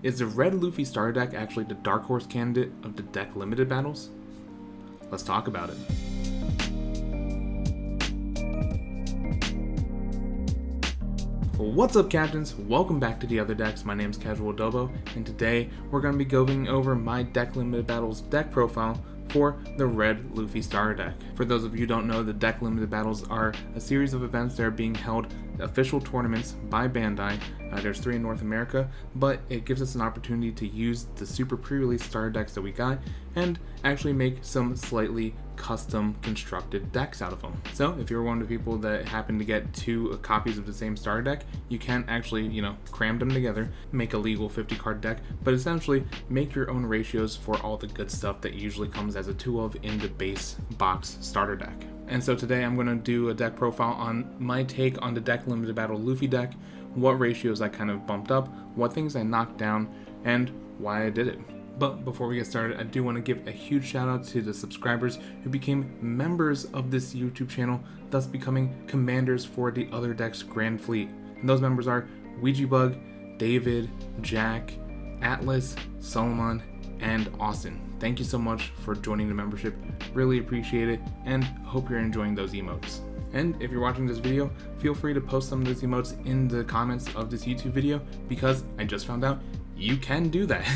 Is the Red Luffy Starter Deck actually the dark horse candidate of the deck limited battles? Let's talk about it. What's up, captains? Welcome back to the Other Decks. My name is Casual Dobo, and today we're going to be going over my deck limited battles deck profile for the Red Luffy Starter Deck. For those of you who don't know, the deck limited battles are a series of events that are being held, official tournaments by Bandai. There's 3 in North America, but it gives us an opportunity to use the super pre-release starter decks that we got and actually make some slightly custom constructed decks out of them. So if you're one of the people that happen to get 2 copies of the same starter deck, you can actually, cram them together, make a legal 50 card deck, but essentially make your own ratios for all the good stuff that usually comes as a 2 of in the base box starter deck. And so today I'm going to do a deck profile on my take on the deck limited battle Luffy deck, what ratios I kind of bumped up, what things I knocked down, and why I did it. But before we get started, I do want to give a huge shout out to the subscribers who became members of this YouTube channel, thus becoming commanders for the Other Decks Grand Fleet. And those members are Ouijibug, David, Jack, Atlas, Solomon, and Austin. Thank you so much for joining the membership. Really appreciate it, and hope you're enjoying those emotes. And if you're watching this video, feel free to post some of those emotes in the comments of this YouTube video, because I just found out you can do that.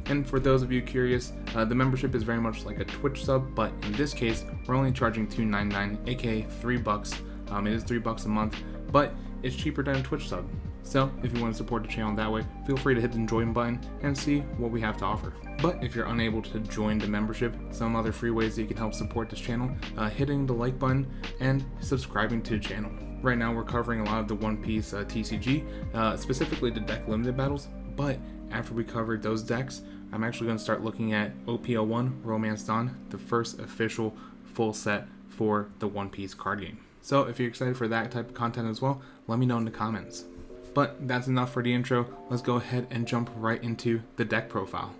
And for those of you curious, the membership is very much like a Twitch sub, but in this case, we're only charging $2.99, aka $3. It is $3 a month, but it's cheaper than a Twitch sub. So if you want to support the channel that way, feel free to hit the join button and see what we have to offer. But if you're unable to join the membership, some other free ways that you can help support this channel, hitting the like button and subscribing to the channel. Right now we're covering a lot of the One Piece TCG, specifically the deck limited battles, but after we cover those decks, I'm actually going to start looking at OP01 Romance Dawn, the first official full set for the One Piece card game. So if you're excited for that type of content as well, let me know in the comments. But that's enough for the intro. Let's go ahead and jump right into the deck profile.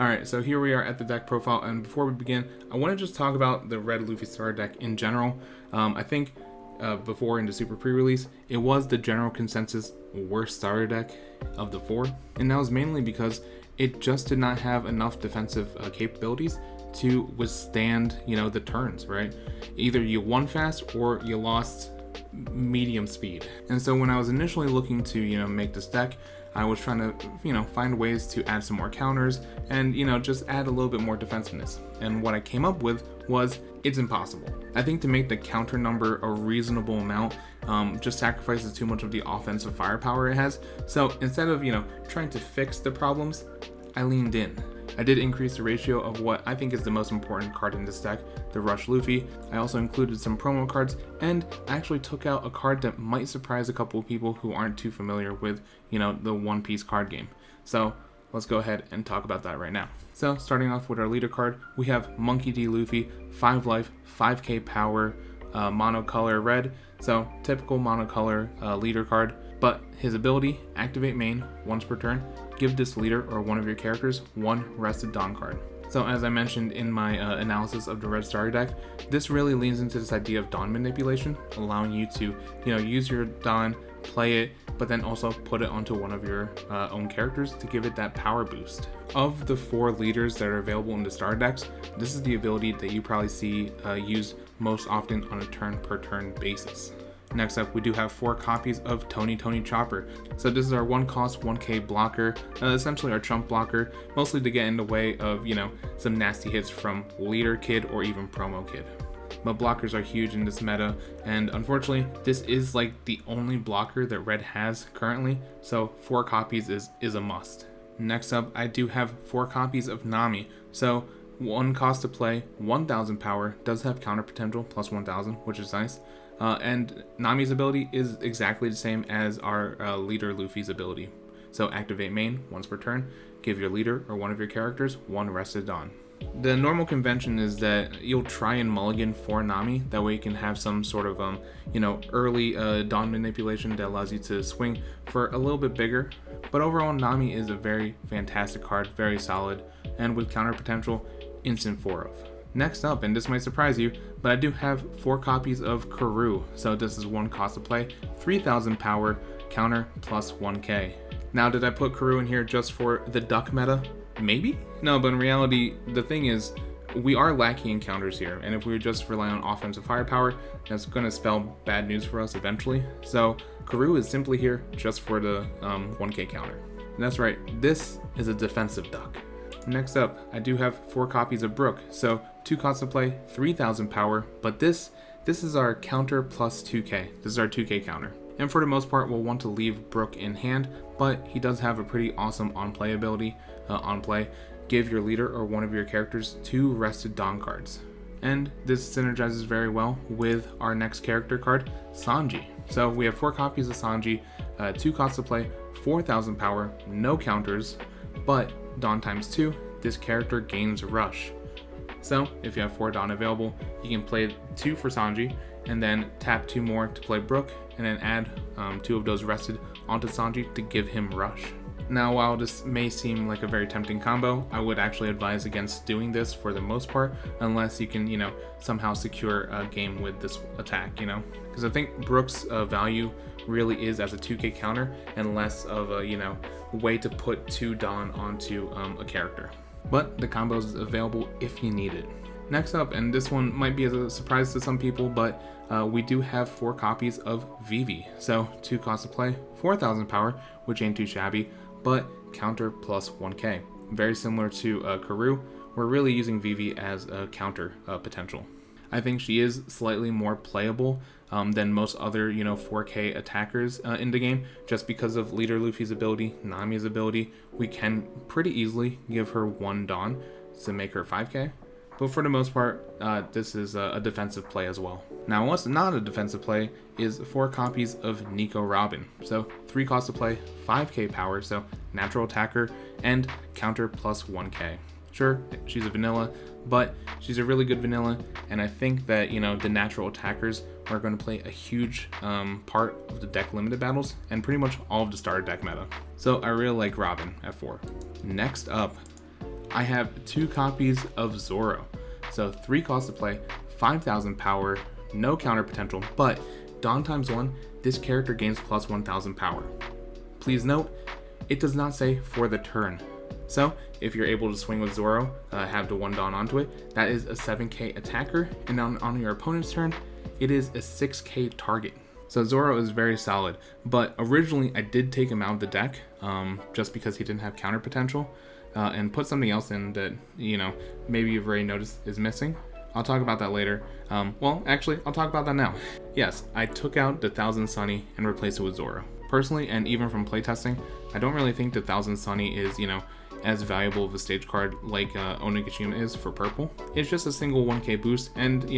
Alright, so here we are at the deck profile, and before we begin, I want to just talk about the Red Luffy Starter Deck in general. I think before in the super pre-release, it was the general consensus worst starter deck of the 4, and that was mainly because it just did not have enough defensive capabilities to withstand, the turns, right? Either you won fast or you lost medium speed. And so when I was initially looking to, make this deck, I was trying to, find ways to add some more counters and, just add a little bit more defensiveness. And what I came up with was it's impossible. I think to make the counter number a reasonable amount just sacrifices too much of the offensive firepower it has. So instead of, trying to fix the problems, I leaned in. I did increase the ratio of what I think is the most important card in this deck, the Rush Luffy. I also included some promo cards, and I actually took out a card that might surprise a couple of people who aren't too familiar with, the One Piece card game. So let's go ahead and talk about that right now. So starting off with our leader card, we have Monkey D. Luffy, 5 life, 5k power, monocolor red. So typical monocolor leader card, but his ability, activate main once per turn, give this leader or one of your characters 1 rested Dawn card. So as I mentioned in my analysis of the Red Starter Deck, this really leans into this idea of Dawn manipulation, allowing you to, use your Dawn, play it, but then also put it onto one of your own characters to give it that power boost. Of the 4 leaders that are available in the starter decks, this is the ability that you probably see used most often on a turn per turn basis. Next up, we do have 4 copies of Tony Chopper. So this is our 1 cost 1k blocker, essentially our chump blocker, mostly to get in the way of, some nasty hits from leader kid or even promo kid. But blockers are huge in this meta, and unfortunately, this is like the only blocker that Red has currently, so 4 copies is a must. Next up, I do have 4 copies of Nami. So 1 cost to play, 1000 power, does have counter potential, plus 1000, which is nice. And Nami's ability is exactly the same as our leader Luffy's ability. So activate main once per turn, give your leader or one of your characters 1 rested Dawn. The normal convention is that you'll try and mulligan for Nami, that way you can have some sort of early Dawn manipulation that allows you to swing for a little bit bigger. But overall, Nami is a very fantastic card, very solid, and with counter potential, instant 4 of. Next up, and this might surprise you, but I do have 4 copies of Karoo. So this is 1 cost to play, 3000 power, counter plus 1k. Now, did I put Karoo in here just for the duck meta? Maybe? No, but in reality, the thing is, we are lacking in counters here, and if we just rely on offensive firepower, that's going to spell bad news for us eventually. So Karoo is simply here just for the 1k counter. And that's right, this is a defensive duck. Next up, I do have 4 copies of Brook, so 2 costs to play, 3000 power, but this is our counter plus 2k. This is our 2k counter. And for the most part, we'll want to leave Brook in hand, but he does have a pretty awesome on-play ability. On play, give your leader or one of your characters 2 rested Dawn cards. And this synergizes very well with our next character card, Sanji. So we have 4 copies of Sanji, 2 costs to play, 4000 power, no counters, but Dawn times 2, this character gains Rush. So if you have 4 Dawn available, you can play 2 for Sanji, and then tap 2 more to play Brook, and then add 2 of those rested onto Sanji to give him Rush. Now, while this may seem like a very tempting combo, I would actually advise against doing this for the most part, unless you can, somehow secure a game with this attack, Because I think Brook's value really is as a 2k counter and less of a, way to put 2 Dawn onto a character. But the combo is available if you need it. Next up, and this one might be a surprise to some people, but we do have 4 copies of Vivi. So 2 costs to play, 4000 power, which ain't too shabby, but counter plus 1k. Very similar to Karoo, we're really using Vivi as a counter potential. I think she is slightly more playable than most other 4k attackers in the game, just because of Leader Luffy's ability, Nami's ability. We can pretty easily give her 1 Dawn to make her 5k. But for the most part, this is a defensive play as well. Now, what's not a defensive play is 4 copies of Nico Robin. So 3 costs to play, 5k power, so natural attacker, and counter plus 1k. Sure, she's a vanilla, but she's a really good vanilla, and I think that, the natural attackers are going to play a huge part of the deck limited battles, and pretty much all of the starter deck meta. So I really like Robin at 4. Next up, I have 2 copies of Zoro. So 3 costs to play, 5000 power, no counter potential, but Dawn times 1, this character gains plus 1000 power. Please note, it does not say for the turn. So if you're able to swing with Zoro, have the 1 Dawn onto it, that is a 7k attacker, and on your opponent's turn, it is a 6k target. So Zoro is very solid, but originally I did take him out of the deck just because he didn't have counter potential. And put something else in that, maybe you've already noticed is missing. I'll talk about that later. Well, actually, I'll talk about that now. Yes, I took out the 1000 Sunny and replaced it with Zoro. Personally, and even from playtesting, I don't really think the 1000 Sunny is, as valuable of a stage card like Onigashima is for purple. It's just a single 1k boost, and,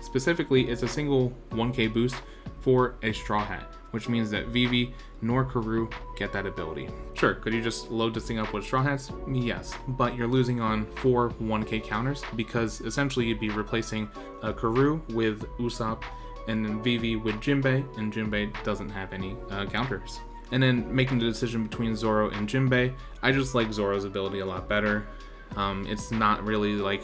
specifically, it's a single 1k boost for a Straw Hat, which means that Vivi nor Karoo get that ability. Sure, could you just load this thing up with Straw Hats? Yes, but you're losing on 4 1k counters, because essentially you'd be replacing Karoo with Usopp, and then Vivi with Jinbei, and Jinbei doesn't have any counters. And then making the decision between Zoro and Jinbei, I just like Zoro's ability a lot better. It's not really like,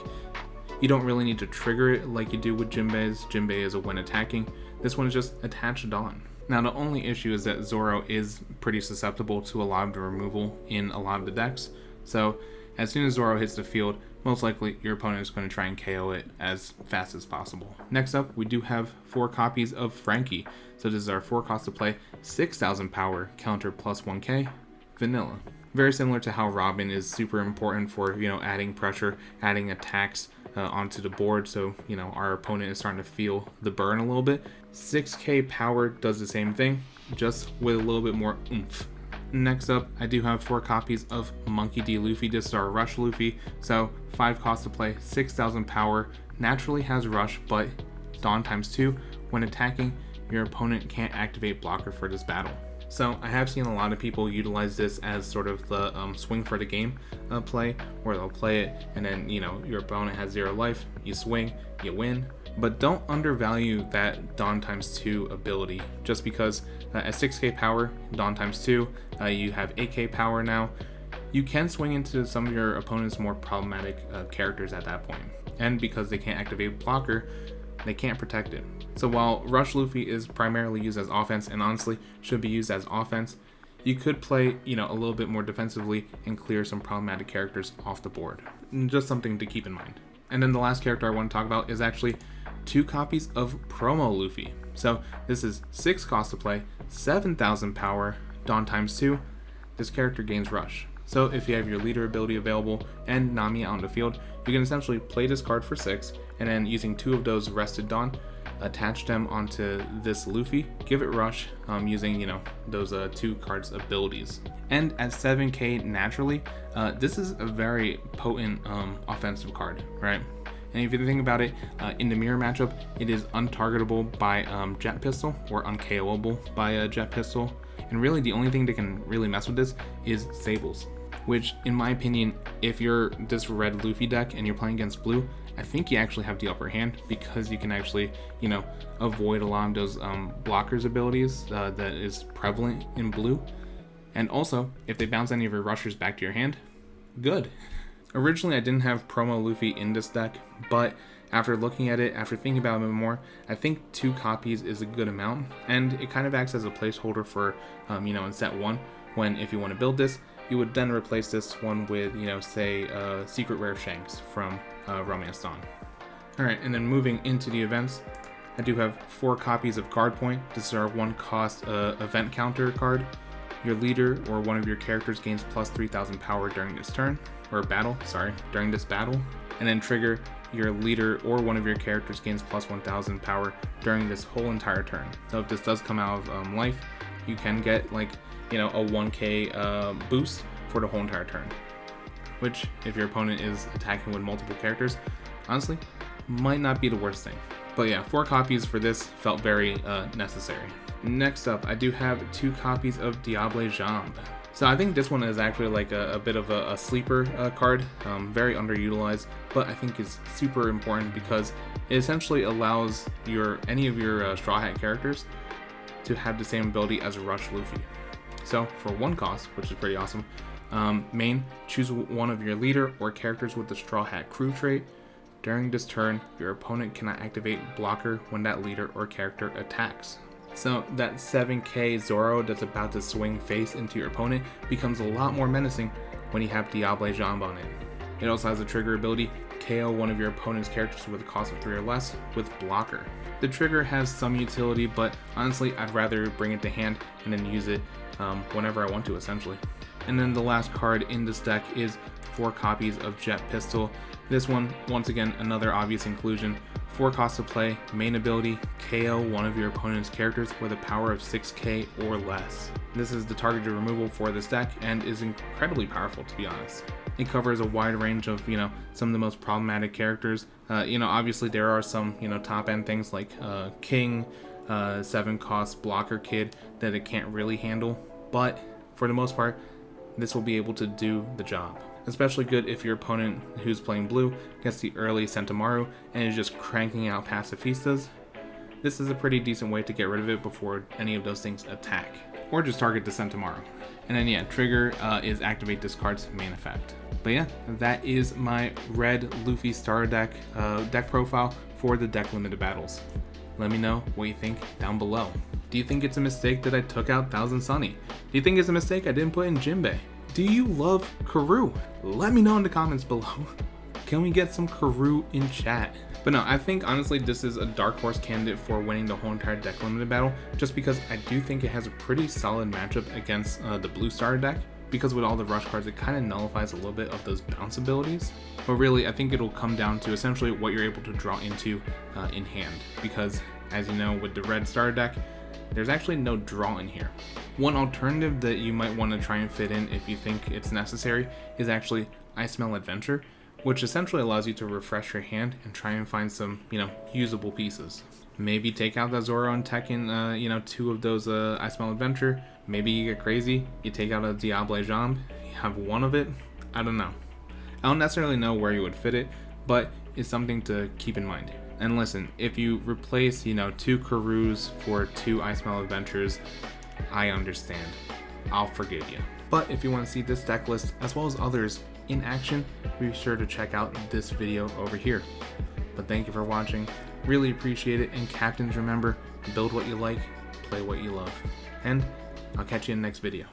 you don't really need to trigger it like you do with Jinbei's. Jinbei is a when attacking. This one is just attached on. Now, the only issue is that Zoro is pretty susceptible to a lot of the removal in a lot of the decks. So as soon as Zoro hits the field, most likely your opponent is going to try and KO it as fast as possible. Next up, we do have 4 copies of Frankie. So this is our 4 cost to play, 6000 power, counter plus 1k, vanilla. Very similar to how Robin is super important for, adding pressure, adding attacks onto the board, so, our opponent is starting to feel the burn a little bit. 6k power does the same thing, just with a little bit more oomph. Next up, I do have 4 copies of Monkey D. Luffy. This is our Rush Luffy, so 5 cost to play, 6000 power, naturally has Rush, but Dawn times 2, when attacking, your opponent can't activate blocker for this battle. So I have seen a lot of people utilize this as sort of the swing for the game play, where they'll play it and then, your opponent has 0 life, you swing, you win. But don't undervalue that Dawn times 2 ability, just because at 6k power, Dawn times 2, you have 8k power now. You can swing into some of your opponent's more problematic characters at that point. And because they can't activate blocker, they can't protect it. So while Rush Luffy is primarily used as offense, and honestly should be used as offense, you could play, a little bit more defensively and clear some problematic characters off the board. Just something to keep in mind. And then the last character I want to talk about is actually 2 copies of Promo Luffy. So this is 6 cost to play, 7,000 power, Dawn times 2. This character gains Rush. So if you have your leader ability available and Nami out on the field, you can essentially play this card for 6, and then using 2 of those rested Dawn, attach them onto this Luffy, give it Rush, using, those 2 cards abilities. And at 7k naturally, this is a very potent offensive card, right? And if you think about it, in the mirror matchup, it is untargetable by Jet Pistol, or unKOable by Jet Pistol. And really the only thing that can really mess with this is Sables, which in my opinion, if you're this red Luffy deck and you're playing against blue, I think you actually have the upper hand, because you can actually, avoid a lot of those blockers abilities that is prevalent in blue. And also, if they bounce any of your rushers back to your hand, good. Originally, I didn't have Promo Luffy in this deck, but after looking at it, after thinking about it more, I think 2 copies is a good amount, and it kind of acts as a placeholder for, in set 1, when if you want to build this, you would then replace this one with, say, Secret Rare Shanks from Romance Dawn. Alright, and then moving into the events, I do have 4 copies of Guard Point. This is our 1 cost event counter card. Your leader or one of your characters gains plus 3,000 power during this turn, or battle, during this battle. And then trigger, your leader or one of your characters gains plus 1,000 power during this whole entire turn. So if this does come out of life, you can get like, a 1k boost for the whole entire turn. Which, if your opponent is attacking with multiple characters, honestly, might not be the worst thing. But yeah, 4 copies for this felt very necessary. Next up, I do have 2 copies of Diable Jambe. So I think this one is actually like a bit of a sleeper card, very underutilized, but I think is super important because it essentially allows any of your Straw Hat characters to have the same ability as Rush Luffy. So for 1 cost, which is pretty awesome, main, choose one of your leader or characters with the Straw Hat crew trait. During this turn, your opponent cannot activate blocker when that leader or character attacks. So that 7k Zoro that's about to swing face into your opponent becomes a lot more menacing when you have Diable Jambe on it. It also has a trigger ability, KO one of your opponent's characters with a cost of 3 or less with blocker. The trigger has some utility, but honestly I'd rather bring it to hand and then use it whenever I want to, essentially. And then the last card in this deck is 4 copies of Jet Pistol. This one, once again, another obvious inclusion. 4 costs to play, main ability, KO one of your opponent's characters with a power of 6k or less. This is the targeted removal for this deck and is incredibly powerful, to be honest. It covers a wide range of, some of the most problematic characters. Obviously there are some, top end things like King, 7 cost blocker kid that it can't really handle, but for the most part, this will be able to do the job. Especially good if your opponent who's playing blue gets the early Sentomaru and is just cranking out pacifistas. This is a pretty decent way to get rid of it before any of those things attack. Or just target the Sentomaru. And then yeah, trigger is activate this card's main effect. But yeah, that is my Red Luffy Starter Deck deck profile for the deck limited battles. Let me know what you think down below. Do you think it's a mistake that I took out Thousand Sunny? Do you think it's a mistake I didn't put in Jinbei? Do you love Karoo? Let me know in the comments below. Can we get some Karoo in chat? But no, I think honestly this is a dark horse candidate for winning the whole entire deck limited battle, just because I do think it has a pretty solid matchup against the blue starter deck, because with all the rush cards it kind of nullifies a little bit of those bounce abilities. But really I think it'll come down to essentially what you're able to draw into in hand, because as you know with the red starter deck, there's actually no draw in here. One alternative that you might want to try and fit in if you think it's necessary is actually I Smell Adventure, which essentially allows you to refresh your hand and try and find some, usable pieces. Maybe take out that Zoro and Tekken, 2 of those I Smell Adventure. Maybe you get crazy, you take out a Diable Jambe, you have 1 of it. I don't know. I don't necessarily know where you would fit it, but it's something to keep in mind. And listen, if you replace, 2 Karoos for 2 I Smell Adventures, I understand. I'll forgive you. But if you want to see this deck list, as well as others in action, be sure to check out this video over here. But thank you for watching. Really appreciate it. And captains, remember, build what you like, play what you love. And I'll catch you in the next video.